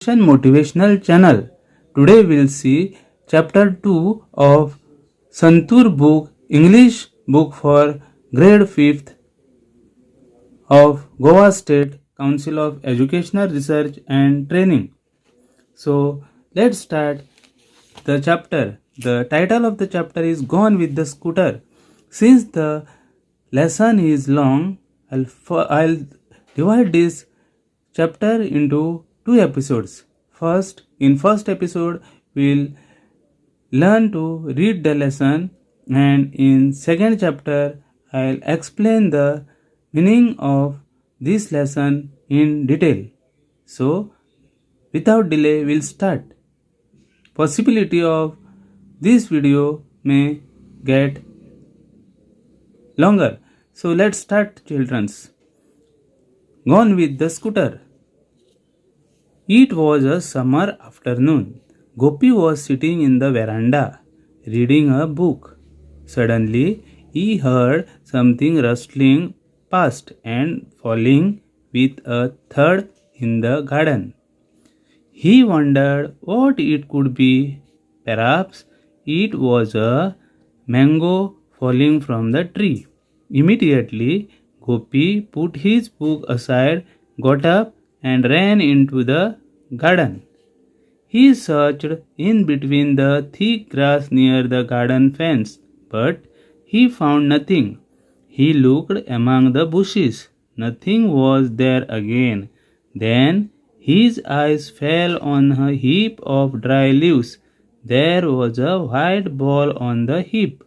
Motivational channel. Today we'll see chapter 2 of Santoor book, English book for grade 5th of Goa State Council of Educational Research and Training. So let's start the chapter. The title of the chapter is Gone with the Scooter. Since the lesson is long, I'll divide this chapter into two episodes. In first episode, we'll learn to read the lesson, and in second chapter, I'll explain the meaning of this lesson in detail. So, without delay, we'll start. Possibility of this video may get longer. So let's start, childrens. Gone with the Scooter. It was a summer afternoon. Gopi was sitting in the veranda, reading a book. Suddenly, he heard something rustling past and falling with a thud in the garden. He wondered what it could be. Perhaps it was a mango falling from the tree. Immediately, Gopi put his book aside, got up, and ran into the garden. He searched in between the thick grass near the garden fence, but he found nothing. He looked among the bushes. Nothing was there again. Then his eyes fell on a heap of dry leaves. There was a white ball on the heap.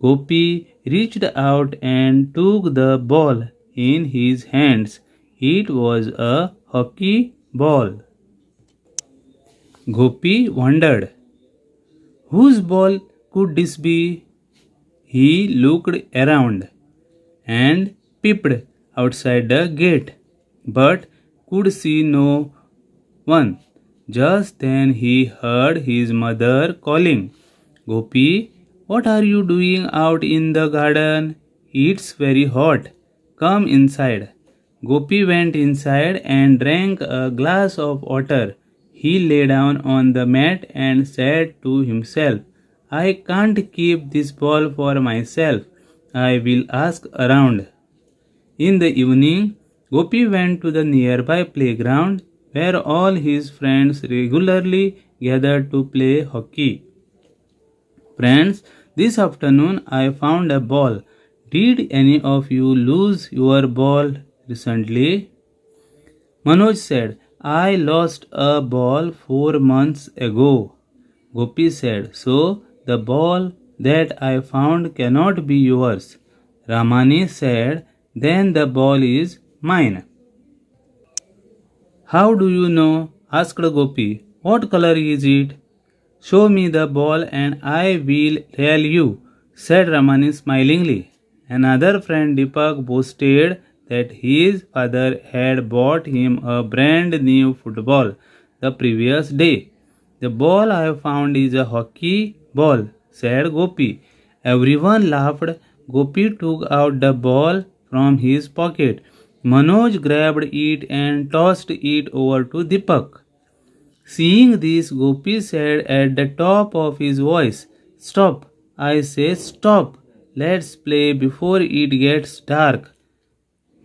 Gopi reached out and took the ball in his hands. It was a hockey ball. Gopi wondered, whose ball could this be? He looked around and peeped outside the gate, but could see no one. Just then he heard his mother calling, Gopi, what are you doing out in the garden? It's very hot. Come inside. Gopi went inside and drank a glass of water. He lay down on the mat and said to himself, I can't keep this ball for myself. I will ask around. In the evening, Gopi went to the nearby playground where all his friends regularly gathered to play hockey. Friends, this afternoon I found a ball. Did any of you lose your ball recently? Manoj said, I lost a ball 4 months ago. Gopi said, so the ball that I found cannot be yours. Ramani said, then the ball is mine. How do you know? Asked Gopi. What color is it? Show me the ball and I will tell you, said Ramani smilingly. Another friend Deepak boasted that his father had bought him a brand new football the previous day. The ball I found is a hockey ball, said Gopi. Everyone laughed. Gopi took out the ball from his pocket. Manoj grabbed it and tossed it over to Deepak. Seeing this, Gopi said at the top of his voice, Stop! I say stop! Let's play before it gets dark.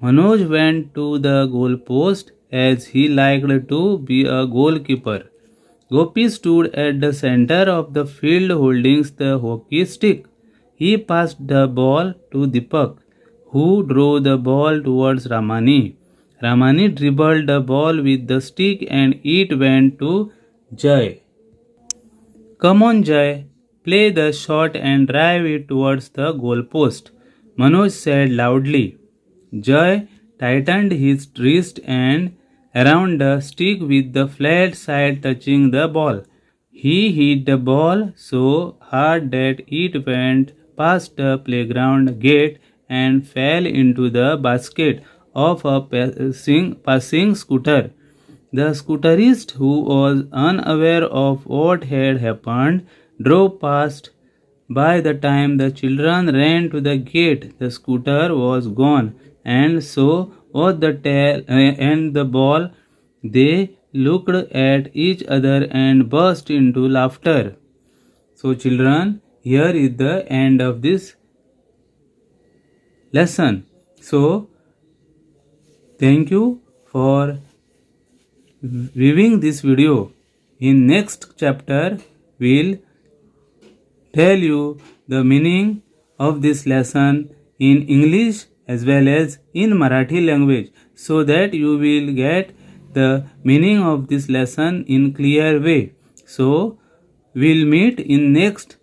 Manoj went to the goalpost as he liked to be a goalkeeper. Gopi stood at the center of the field holding the hockey stick. He passed the ball to Deepak, who drove the ball towards Ramani. Ramani dribbled the ball with the stick and it went to Jai. Come on, Jai, play the shot and drive it towards the goalpost, Manoj said loudly. Jai tightened his wrist and around the stick with the flat side touching the ball. He hit the ball so hard that it went past the playground gate and fell into the basket of a passing scooter. The scooterist, who was unaware of what had happened, drove past. By the time the children ran to the gate, the scooter was gone, and so was the tail and the ball. They looked at each other and burst into laughter. So, children, here is the end of this lesson. So, thank you for viewing this video. In next chapter, we'll tell you the meaning of this lesson in English as well as in Marathi language, so that you will get the meaning of this lesson in clear way. So, we'll meet in next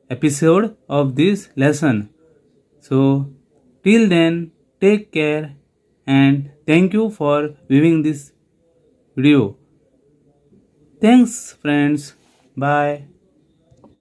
episode of this lesson. So, till then, take care and thank you for viewing this video. Thanks, friends. Bye.